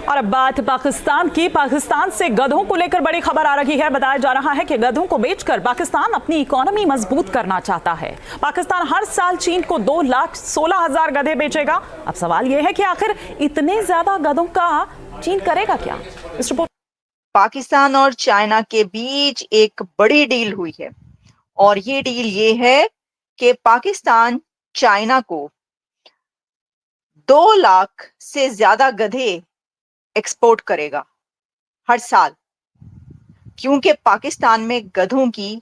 और अब बात पाकिस्तान की। पाकिस्तान से गधों को लेकर बड़ी खबर आ रही है। बताया जा रहा है कि गधों को बेचकर पाकिस्तान अपनी इकोनॉमी मजबूत करना चाहता है। पाकिस्तान हर साल चीन को 2,16,000 गधे बेचेगा। अब सवाल यह है कि आखिर इतने ज्यादा गधों का चीन करेगा क्या? इस रिपोर्ट पाकिस्तान और चाइना के बीच एक बड़ी डील हुई है और ये डील ये है कि पाकिस्तान चाइना को 2 लाख से ज्यादा गधे एक्सपोर्ट करेगा हर साल, क्योंकि पाकिस्तान में गधों की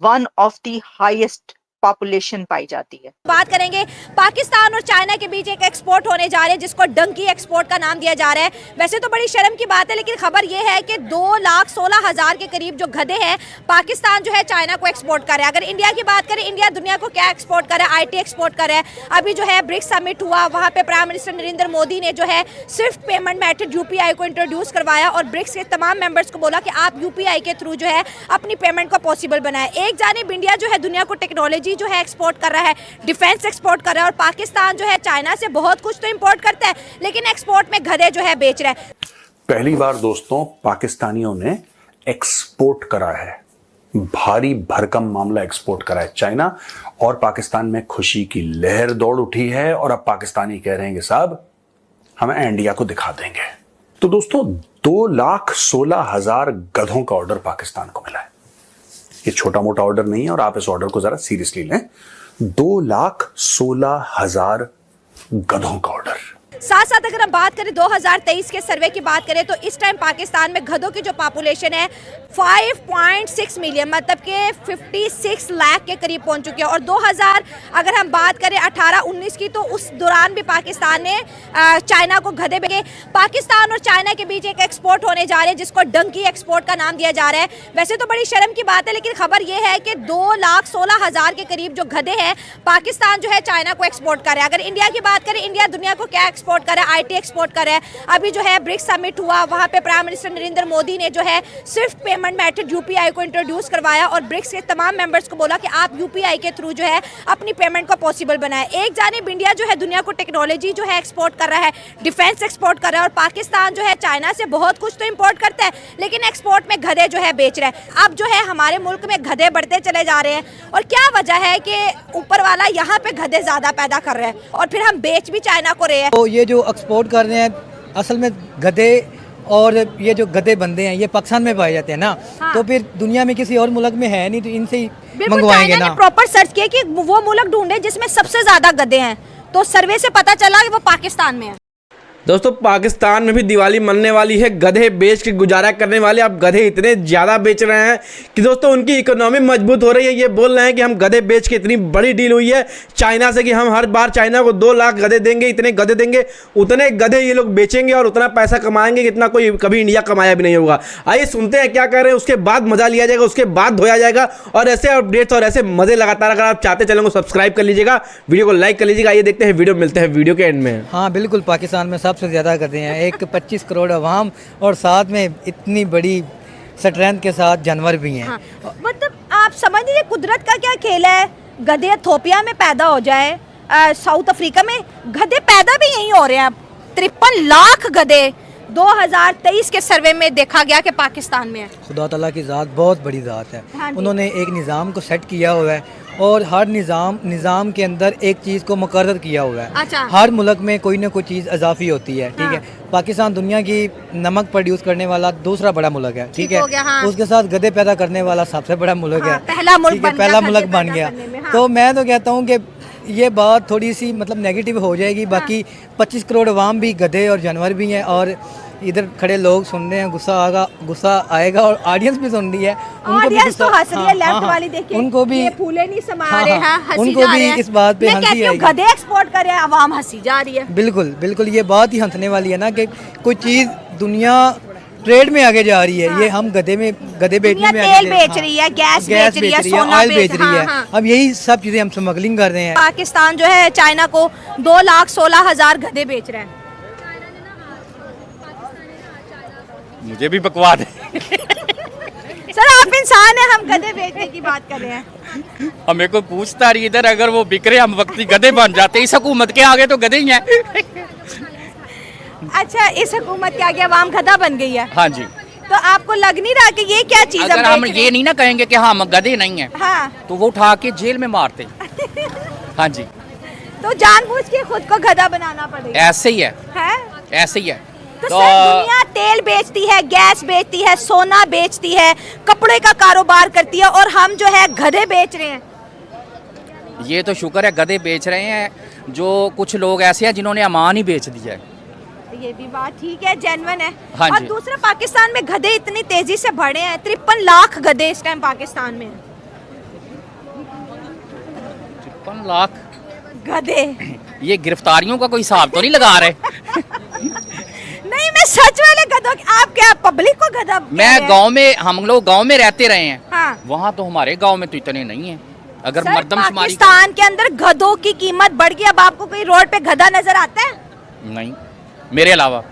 one of the highest population पाई जाती है। बात करेंगे पाकिस्तान और चाइना के बीच एक एक्सपोर्ट होने जा रहे हैं जिसको डंकी एक्सपोर्ट का नाम दिया जा रहा है। वैसे तो बड़ी शर्म की बात है, लेकिन खबर यह है कि 2,16,000 के करीब जो गधे हैं पाकिस्तान जो है चाइना को एक्सपोर्ट कर रहा है। अगर इंडिया की बात करें, इंडिया दुनिया को क्या एक्सपोर्ट कर रहा है? IT एक्सपोर्ट कर रहा है। अभी जो है ब्रिक्स समिट हुआ, वहाँ पे प्राइम मिनिस्टर नरेंद्र मोदी ने जो है स्विफ्ट पेमेंट मेथड UPI को इंट्रोड्यूस करवाया और ब्रिक्स के तमाम मेंबर्स को बोला कि आप UPI के थ्रू जो है अपनी पेमेंट को पॉसिबल बनाए। एक जानिब इंडिया जो है दुनिया को टेक्नोलॉजी जो है एक्सपोर्ट कर रहा है, डिफेंस एक्सपोर्ट कर रहा है, और पाकिस्तान जो है चाइना से बहुत कुछ तो इंपोर्ट करता है, लेकिन एक्सपोर्ट में गधे जो है बेच रहा है। पहली बार दोस्तों पाकिस्तानियों ने एक्सपोर्ट करा है, भारी भरकम मामला एक्सपोर्ट करा है चाइना, और पाकिस्तान में खुशी की लहर दौड़ उठी है। और अब पाकिस्तानी कह रहे हैं कि साहब हम इंडिया को दिखा देंगे। तो दोस्तों 2,16,000 गधों का ऑर्डर पाकिस्तान को मिला है। ये छोटा मोटा ऑर्डर नहीं है और आप इस ऑर्डर को जरा सीरियसली लें। 2,16,000 गधों का ऑर्डर। साथ साथ अगर हम बात करें 2023 के सर्वे की बात करें तो इस टाइम पाकिस्तान में गधों की जो पॉपुलेशन है 5.6 मिलियन, मतलब कि 56 लाख के करीब पहुंच चुकी है। और 2000 अगर हम बात करें 18-19 की, तो उस दौरान भी पाकिस्तान ने चाइना को गधे बेचे। पाकिस्तान और चाइना के बीच एक एक्सपोर्ट होने जा रहे हैं जिसको डंकी एक्सपोर्ट का नाम दिया जा रहा है। वैसे तो बड़ी शर्म की बात है, लेकिन खबर यह है कि 2,16,000 के करीब जो गधे हैं पाकिस्तान जो है चाइना को एक्सपोर्ट कर रहा है। अगर इंडिया की बात करें, इंडिया दुनिया को क्या एक्सपोर्ट कर रहा है? IT एक्सपोर्ट कर रहा है। अभी जो है ब्रिक्स समिट हुआ, वहाँ पे प्राइम मिनिस्टर नरेंद्र मोदी ने जो है स्विफ्ट पेमेंट मेथड UPI को इंट्रोड्यूस करवाया और ब्रिक्स के तमाम मेंबर्स को बोला कि आप UPI के थ्रू जो है अपनी पेमेंट को पॉसिबल बनाए। एक जानिब इंडिया जो है दुनिया को टेक्नोलॉजी जो है एक्सपोर्ट कर रहा है, डिफेंस एक्सपोर्ट कर रहा है, और पाकिस्तान जो है चाइना से बहुत कुछ तो इंपोर्ट करता है, लेकिन एक्सपोर्ट में गधे जो है बेच रहा है। अब जो है हमारे मुल्क में गधे बढ़ते चले जा रहे हैं, और क्या वजह है कि ऊपर वाला यहाँ पे गधे ज्यादा पैदा कर रहे हैं और फिर हम बेच भी चाइना को रहे हैं। तो ये जो एक्सपोर्ट कर रहे हैं असल में गधे, और ये जो गधे बंदे हैं ये पाकिस्तान में पाए जाते हैं ना। हाँ। तो फिर दुनिया में किसी और मुल्क में है नहीं, तो इनसे ही मंगवाएंगे ना। प्रॉपर सर्च किया कि वो मुल्क ढूंढे जिसमें सबसे ज्यादा गधे हैं, तो सर्वे से पता चला कि वो पाकिस्तान में है। दोस्तों पाकिस्तान में भी दिवाली मनने वाली है। गधे बेच के गुजारा करने वाले अब गधे इतने ज़्यादा बेच रहे हैं कि दोस्तों उनकी इकोनॉमी मजबूत हो रही है। ये बोल रहे हैं कि हम गधे बेच के, इतनी बड़ी डील हुई है चाइना से कि हम हर बार चाइना को 2 लाख गधे देंगे, इतने गधे देंगे, उतने गधे ये लोग बेचेंगे और उतना पैसा कमाएंगे जितना कोई कभी इंडिया कमाया भी नहीं होगा। आइए सुनते हैं क्या कर रहे हैं, उसके बाद मजा लिया जाएगा, उसके बाद धोया जाएगा। और ऐसे अपडेट्स और ऐसे मजे लगातार अगर आप चाहते चैनल को सब्सक्राइब कर लीजिएगा, वीडियो को लाइक कर लीजिएगा। आइए देखते हैं वीडियो, मिलते हैं वीडियो के एंड में। हाँ बिल्कुल, पाकिस्तान में सबसे ज़्यादा गधे हैं, एक 25 करोड़ अवाम और साथ में इतनी बड़ी स्ट्रेंथ के साथ जानवर भी हैं। हाँ, मतलब आप समझ लीजिए कुदरत का क्या खेल है। गधे इथोपिया में पैदा हो जाए, साउथ अफ्रीका में गधे पैदा भी यहीं हो रहे हैं। 53 लाख गधे 2023 के सर्वे में देखा गया कि पाकिस्तान में है। खुदा ताला की ज़ात बहुत बड़ी ज़ात है। हाँ, उन्होंने एक निज़ाम को सेट किया हुआ है और हर निज़ाम के अंदर एक चीज़ को मुकर्रर किया हुआ है। अच्छा। हर मुल्क में कोई ना कोई चीज़ इजाफी होती है, ठीक हाँ। है। पाकिस्तान दुनिया की नमक प्रोड्यूस करने वाला दूसरा बड़ा मुल्क है, ठीक है। हाँ। उसके साथ गधे पैदा करने वाला सबसे बड़ा मुल्क हाँ, है, पहला मुल्क बन गया। हाँ। तो मैं तो कहता हूँ कि ये बात थोड़ी सी मतलब नेगेटिव हो जाएगी। बाकी 25 करोड़ अवाम भी गधे और जानवर भी हैं, और इधर खड़े लोग सुन रहे हैं, गुस्सा आएगा और ऑडियंस भी सुन रही है, उनको भी तो हंस रही है। लेफ्ट वाली देखिए, उनको भी ये फूले नहीं समा रहे हैं, हंसी उनको जा भी रहे हैं। इस बात पे हंसी आएगी। गधे एक्सपोर्ट कर रहे हैं, आवाम हंसी जा रही है। बिल्कुल बिल्कुल, ये बात ही हंसने वाली है ना कि कोई चीज़ दुनिया ट्रेड में आगे जा रही है। हाँ। ये हम गधे बेचने में तेल बेच रही है, गैस बेच रही है, सोना ऑयल बेच रही है। हाँ। अब यही सब चीज़ें हम स्मगलिंग कर रहे हैं। पाकिस्तान जो है चाइना को 2,16,000 गधे बेच रहे हैं। मुझे भी बकवाद है। सर आप इंसान है, हम गधे बेचने की बात कर रहे हैं। हमें कोई पूछता रही इधर, अगर वो बिक रहे हम वक्ती गधे बन जाते। इस हुकूमत के आगे तो गधे ही हैं। अच्छा, इस हुकूमत के आगे अवाम गधा बन गई है, हाँ जी। तो आपको लग नहीं रहा कि ये क्या चीज अगर हम देख रहे ये हैं? नहीं ना कहेंगे कि हम गधे नहीं हैं, हाँ, तो वो उठा के जेल में मारते। हाँ जी, तो जानबूझ के खुद को गधा बनाना पड़ेगा, ऐसे ही है, है? ऐसे ही है। तो सर, दुनिया तेल बेचती है, गैस बेचती है, सोना बेचती है, कपड़े का कारोबार करती है, और हम जो है गधे बेच रहे हैं। ये तो शुक्र है गधे बेच रहे हैं, जो कुछ लोग ऐसे हैं जिन्होंने अमान ही बेच दिया है। ये भी बात ठीक है, जेन्युइन है। हाँ और जी। दूसरा, पाकिस्तान में गधे इतनी तेजी से बढ़े हैं, 53 लाख गधे इस टाइम पाकिस्तान में हैं। 53 लाख गधे। ये गिरफ्तारियों का कोई हिसाब तो नहीं लगा रहे? नहीं, मैं सच वाले गधों की, आप क्या पब्लिक को गधा कह रहे मैं हैं? गांव में, हम लोग गांव में रहते रहे हैं, हाँ। वहाँ तो हमारे गांव में तो इतने नहीं है। अगर सर, मर्दमशुमारी पाकिस्तान के अंदर गधों की कीमत बढ़ गई। अब आपको कोई रोड पे गधा नजर आता है? नहीं, मेरे अलावा।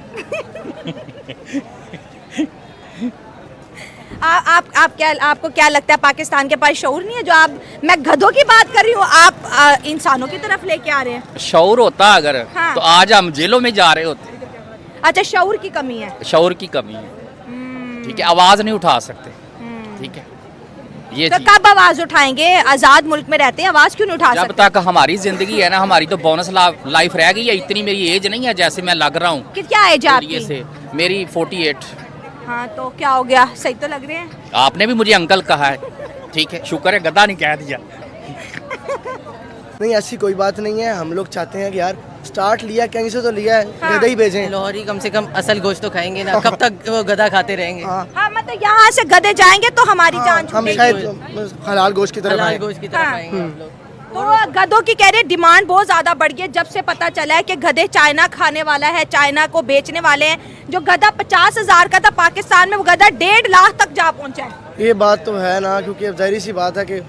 आपको क्या लगता है, पाकिस्तान के पास शऊर नहीं है? जो आप, मैं गधों की बात कर रही हूँ, आप इंसानों की तरफ लेके आ रहे हैं। शऊर होता अगर, हाँ। तो आज हम जेलों में जा रहे होते। अच्छा, शऊर की कमी है। शऊर की कमी है, ठीक है, आवाज नहीं उठा सकते, ठीक है, ये तो चीज़। कब आवाज उठाएंगे? आजाद मुल्क में रहते हैं, आवाज क्यों नहीं उठा जब सकते? तक हमारी जिंदगी है ना, हमारी तो बोनस लाइफ रह गई है। इतनी मेरी एज नहीं है जैसे मैं लग रहा हूँ क्या एज है ये आपकी? से। मेरी 48। हाँ, तो क्या हो गया, सही तो लग रहे हैं। आपने भी मुझे अंकल कहा है, ठीक है, शुक्र है गधा नहीं कह दिया। नहीं, ऐसी कोई बात नहीं है। हम लोग चाहते हैं कि यार स्टार्ट लिया कहीं से तो लिया है, हाँ। गधे ही भेजें। लाहौरी कम से कम असल गोश्त तो खाएंगे ना, कब तक वो गधा खाते रहेंगे? हाँ, हाँ, मतलब यहाँ से गधे जाएंगे तो हमारी हाँ, जान हम छूटेगी। शायद हलाल गोश्त की तरफ हलाल आए। गोश्त की तरफ हाँ। आएंगे हम लोग। तो गधों की कह रहे डिमांड बहुत ज्यादा बढ़ गई है, जब से पता चला है कि गधे चाइना खाने वाला है, चाइना को बेचने वाले हैं। जो गधा 50,000 का था पाकिस्तान में, वो गधा 1.5 लाख तक जा पहुंचा है। ये बात तो है ना, क्योंकि अब जाहिर सी बात है कि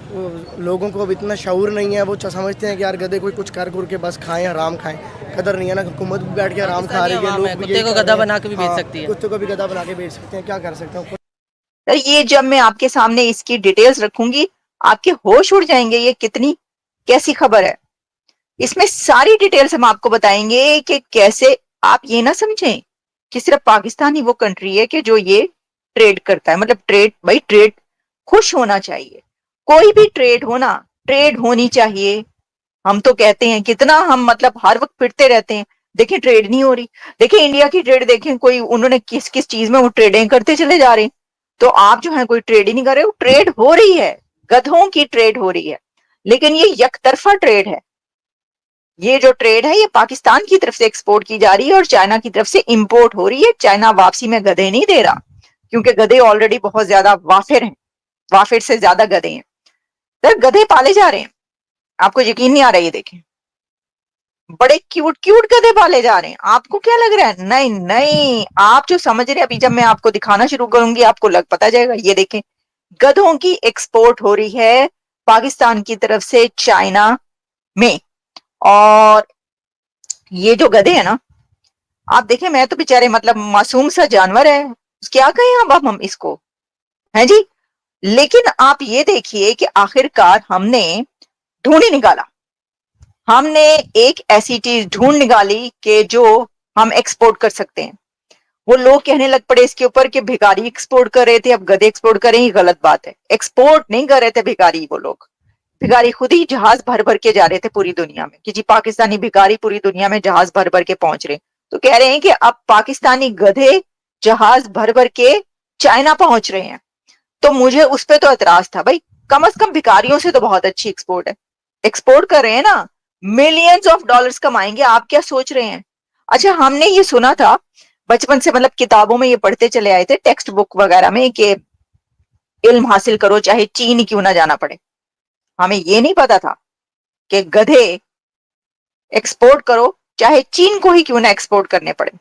वो लोगों को अब इतना शऊर नहीं है। वो समझते हैं कि यार गधे कोई कुछ कर के बस खाएं, हराम खाएं। कदर नहीं है ना, हुकूमत भी बैठ के हराम खा रही है, पाकिस्तानी लोग अवाम है, भी कुत्ते यही को कर गधा रहे हैं। बना के भी बेच हाँ, सकती है। कुत्ते को भी गधा बना के बेच सकते हैं, क्या कर सकते हैं। तो ये जब मैं आपके सामने इसकी डिटेल्स रखूंगी, आपके होश उड़ जाएंगे। ये कितनी कैसी खबर है, इसमें सारी डिटेल्स हम आपको बताएंगे कि कैसे आप ये ना समझें कि सिर्फ पाकिस्तान ही वो कंट्री है कि जो ये ट्रेड करता है। मतलब ट्रेड, भाई ट्रेड खुश होना चाहिए। कोई भी ट्रेड हो ना, ट्रेड होनी चाहिए। हम तो कहते हैं, कितना हम मतलब हर वक्त फिरते रहते हैं, देखिए ट्रेड नहीं हो रही। देखिए इंडिया की ट्रेड देखें, कोई उन्होंने किस किस चीज में वो ट्रेडिंग करते चले जा रहे हैं। तो आप जो है कोई ट्रेड ही नहीं कर रहे हो। ट्रेड हो रही है, गधों की ट्रेड हो रही है, लेकिन ये यकतरफा ट्रेड है। ये जो ट्रेड है ये पाकिस्तान की तरफ से एक्सपोर्ट की जा रही है और चाइना की तरफ से इंपोर्ट हो रही है। चाइना वापसी में गधे नहीं दे रहा, क्योंकि गधे ऑलरेडी बहुत ज्यादा वाफिर हैं, वाफिर से ज्यादा गधे हैं। तो गधे पाले जा रहे हैं, आपको यकीन नहीं आ रहा। ये देखें, बड़े क्यूट क्यूट गधे पाले जा रहे हैं। आपको क्या लग रहा है? नहीं नहीं, आप जो समझ रहे हैं, अभी जब मैं आपको दिखाना शुरू करूंगी आपको पता जाएगा। ये देखें, गधों की एक्सपोर्ट हो रही है पाकिस्तान की तरफ से चाइना में। और ये जो गधे हैं ना, आप देखें, मैं तो बेचारे मतलब मासूम सा जानवर है, क्या कहें अब हम इसको, है जी। लेकिन आप ये देखिए कि आखिरकार हमने ढूंढ ही निकाला। हमने एक ऐसी चीज ढूंढ निकाली कि जो हम एक्सपोर्ट कर सकते हैं। वो लोग कहने लग पड़े इसके ऊपर कि भिखारी एक्सपोर्ट कर रहे थे, अब गधे एक्सपोर्ट करें, ये गलत बात है। एक्सपोर्ट नहीं कर रहे थे भिखारी, वो लोग भिखारी खुद ही जहाज भर भर के जा रहे थे पूरी दुनिया में, कि जी पाकिस्तानी भिखारी पूरी दुनिया में जहाज भर भर के पहुंच रहे। तो कह रहे हैं कि अब पाकिस्तानी गधे जहाज भर भर के चाइना पहुंच रहे हैं। तो मुझे उस पर तो एतराज था, भाई कम से कम भिखारियों से तो बहुत अच्छी एक्सपोर्ट है। एक्सपोर्ट कर रहे हैं ना, मिलियंस ऑफ डॉलर्स कमाएंगे। आप क्या सोच रहे हैं? अच्छा, हमने ये सुना था बचपन से, मतलब किताबों में ये पढ़ते चले आए थे, टेक्स्ट बुक वगैरह में, कि इल्म हासिल करो चाहे चीन ही क्यों ना जाना पड़े। हमें ये नहीं पता था कि गधे एक्सपोर्ट करो चाहे चीन को ही क्यों ना एक्सपोर्ट करने पड़े।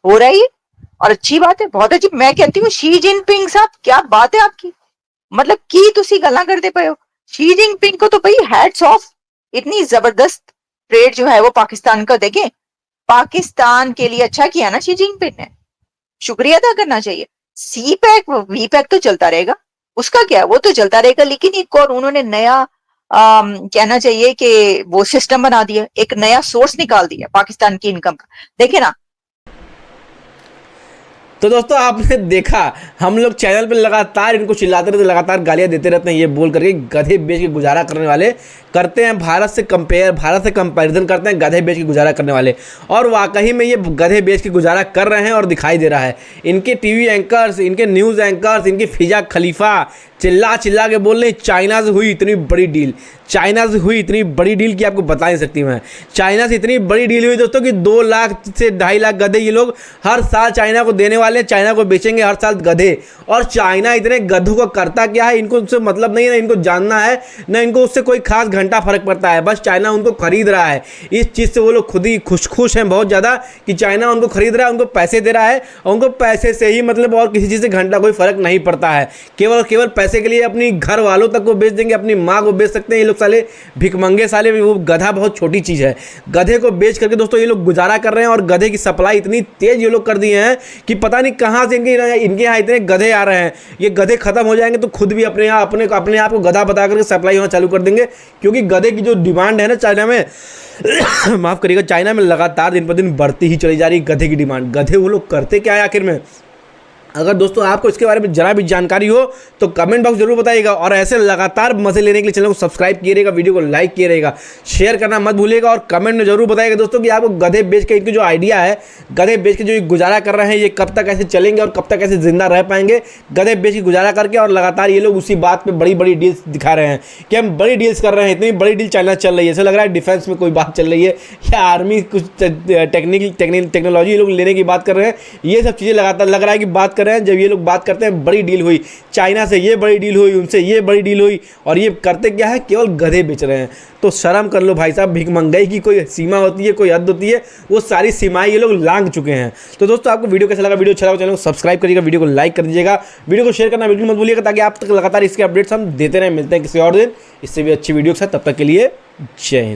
हो रहा है और अच्छी बात है, बहुत अच्छी। मैं कहती हूँ शी जिनपिंग साहब, क्या बात है आपकी, मतलब की तुसी गल्ला करते पे हो। शी जिनपिंग को तो भाई हैट्स ऑफ, इतनी जबरदस्त ट्रेड जो है वो पाकिस्तान का। देखें, पाकिस्तान के लिए अच्छा किया ना शी जिनपिंग ने, शुक्रिया अदा करना चाहिए। सी पैक वी पैक तो चलता रहेगा, उसका क्या, वो तो चलता रहेगा। लेकिन एक और उन्होंने नया कहना चाहिए कि वो सिस्टम बना दिया, एक नया सोर्स निकाल दिया पाकिस्तान की इनकम का। देखिए ना, तो दोस्तों आपने देखा, हम लोग चैनल पे लगातार इनको चिल्लाते रहते, लगातार गालियां देते रहते हैं ये बोल करके गधे बेच के गुजारा करने वाले करते हैं, भारत से कंपैरिजन करते हैं गधे बेच के गुजारा करने वाले। और वाकई में ये गधे बेच के गुजारा कर रहे हैं और दिखाई दे रहा है। इनके टीवी एंकर्स, इनके न्यूज़ एंकर्स, इनकी फिजा खलीफा चिल्ला चिल्ला के बोल रहे हैं चाइना से हुई इतनी बड़ी डील, चाइना से हुई इतनी बड़ी डील कि आपको बता नहीं सकती मैं। चाइना से इतनी बड़ी डील हुई दोस्तों कि 2 लाख से 2.5 लाख गधे ये लोग हर साल चाइना को देने वाले हैं, चाइना को बेचेंगे हर साल गधे। और चाइना इतने गधों को करता क्या है, इनको उससे मतलब नहीं है, ना इनको जानना है, ना इनको उससे कोई खास घंटा फर्क पड़ता है। बस चाइना उनको खरीद रहा है, इस चीज़ से वो लोग खुद ही खुश हैं बहुत ज़्यादा कि चाइना उनको खरीद रहा है, उनको पैसे दे रहा है, और उनको पैसे से ही मतलब और किसी चीज़ से घंटा कोई फर्क नहीं पड़ता है। केवल पैसे के लिए अपनी घर वालों तक को बेच देंगे, अपनी माँ को बेच सकते हैं ये लोग साले भिखमंगे साले। वो गधा बहुत छोटी चीज़ है, गधे को बेच करके दोस्तों ये लोग गुजारा कर रहे हैं। और गधे की सप्लाई इतनी तेज ये लोग कर दिए हैं कि पता नहीं कहाँ से इनके यहाँ इतने गधे आ रहे हैं। ये गधे खत्म हो जाएंगे तो खुद भी अपने आप को गधा बता करके सप्लाई होना चालू कर देंगे, क्योंकि गधे की जो डिमांड है ना चाइना में माफ़ करिएगा, चाइना में लगातार दिन पर दिन बढ़ती ही चली जा रही है गधे की डिमांड। गधे वो लोग करते क्या है आखिर में? अगर दोस्तों आपको इसके बारे में जरा भी जानकारी हो तो कमेंट बॉक्स जरूर बताइएगा। और ऐसे लगातार मजे लेने के लिए चैनल को सब्सक्राइब किए रहेगा, वीडियो को लाइक किए रहेगा, शेयर करना मत भूलिएगा। और कमेंट में जरूर बताइएगा दोस्तों कि आपको गधे बेच के इनकी जो आइडिया है, गधे बेच के जो गुजारा कर रहे हैं, ये कब तक ऐसे चलेंगे और कब तक ऐसे जिंदा रह पाएंगे गधे बेच के गुजारा करके। और लगातार ये लोग उसी बात पर बड़ी बड़ी डील्स दिखा रहे हैं कि हम बड़ी डील्स कर रहे हैं। इतनी बड़ी डील चाइना चल रही है, ऐसा लग रहा है डिफेंस में कोई बात चल रही है या आर्मी कुछ टेक्नोलॉजी ये लोग लेने की बात कर रहे हैं। ये सब चीज़ें लगातार लग रहा है कि बात कर रहे हैं। जब ये लोग बात करते हैं बड़ी डील हुई, चाइना से ये बड़ी डील हुई, उनसे ये बड़ी डील हुई, और ये करते क्या है, केवल गधे बेच रहे हैं। तो शर्म कर लो भाई साहब, भिखमंगाई की कोई सीमा होती है, कोई हद होती है, वो सारी सीमाएं ये लोग लांघ चुके हैं। तो दोस्तों आपको वीडियो कैसा लगा? वीडियो अच्छा लगा चैनल को सब्सक्राइब करिएगा, वीडियो को लाइक कर दीजिएगा, वीडियो को शेयर करना बिल्कुल मत भूलिएगा, ताकि आप तक लगातार इसके अपडेट्स हम देते रहें। मिलते हैं किसी और दिन इससे भी अच्छी वीडियो के साथ, तब तक के लिए जय हिंद।